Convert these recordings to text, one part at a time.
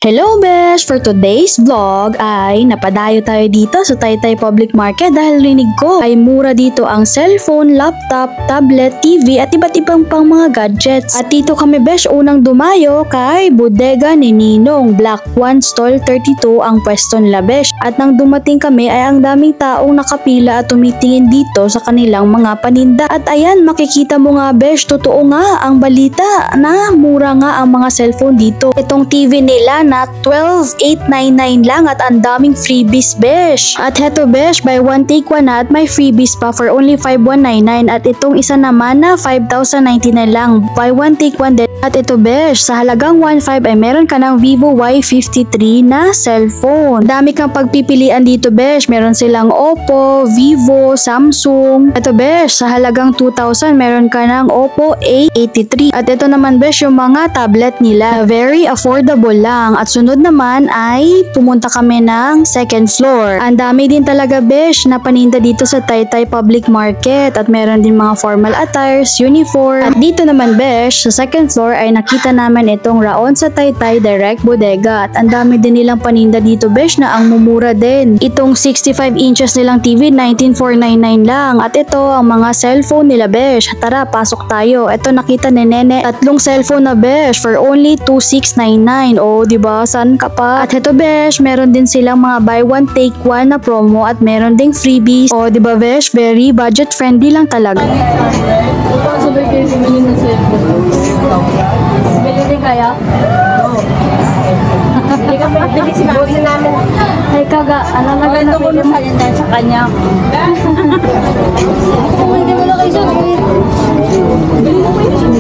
Hello besh! For today's vlog ay napadayo tayo dito sa Taytay Public Market dahil rinig ko ay mura dito ang cellphone, laptop, tablet, TV at iba't ibang pang mga gadgets. At dito kami besh unang dumayo kay Bodega ni Ninong, Block 1 Stall 32 ang pwesto nila besh. At nang dumating kami ay ang daming taong nakapila at tumitingin dito sa kanilang mga paninda. At ayan, makikita mo nga besh, totoo nga ang balita na mura nga ang mga cellphone dito. Itong TV nila na 12,899 lang at ang daming freebies besh. At heto besh, buy one take one na at may freebies pa for only 5,199 at itong isa naman na 5,099 lang. Buy one take one din. At ito besh, sa halagang 1,500 ay meron ka ng Vivo Y53 na cellphone. Dami kang pagpipilian dito besh, meron silang Oppo, Vivo, Samsung. Ito besh, sa halagang 2,000 meron ka ng Oppo A83. At ito naman besh, yung mga tablet nila, very affordable lang. At sunod naman ay pumunta kami ng second floor. Ang dami din talaga besh na paninda dito sa Taytay Public Market at meron din mga formal attires, uniform. At dito naman besh, sa second floor ay nakita namin itong Raon sa Taytay Direct Bodega at ang dami din nilang paninda dito besh na ang mumura din. Itong 65 inches nilang TV, 19,499 lang. At ito ang mga cellphone nila besh. Tara, pasok tayo. Ito nakita ni Nene, tatlong cellphone na besh for only 2,699. Oh, diba? Saan ka pa? At ito besh, meron din silang mga buy one take one na promo at meron ding freebies. Oh, diba besh? Very budget friendly lang talaga. Sabay kayo bumili ng cellphone. Bili din kaya? Oo. Hindi ka bili si Mami namin. Ay kaga, ano na gano'n pili mo sa kanya. Hindi mo na kayo siya. Bili mo kayo siya.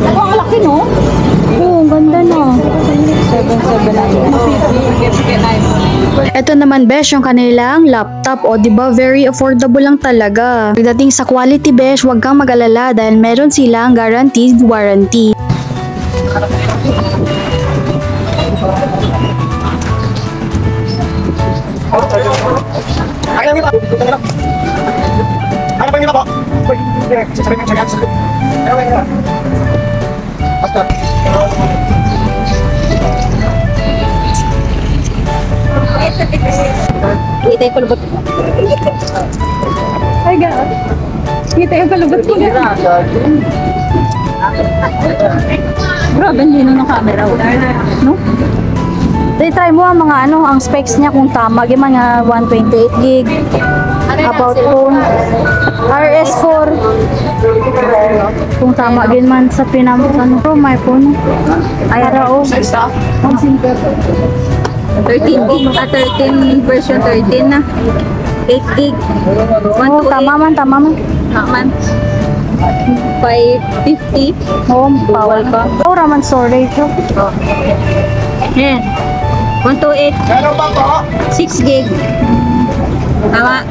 Ako ang laki no? Oo, ang ganda no. 7,700. Ito naman besh, yung kanilang laptop. O diba, very affordable lang talaga. Pagdating sa quality besh, huwag kang mag-alala dahil meron silang guaranteed warranty. Kita yung palubot. Ay, gano'n. Kita yung palubot ko. Grabe, lino ng camera. No? Try mo ang mga ang specs niya kung tama. Mga 128 gig. About phone. RS4. Kung tama din man sa pro my phone. Ay, rao. 13 gig, 13 version 13 na. 8 gig. Oh, tama man. Taman. 550. Oh, bawal ka. Oh, raman storage. Yan. 128. 6 gig. Tama.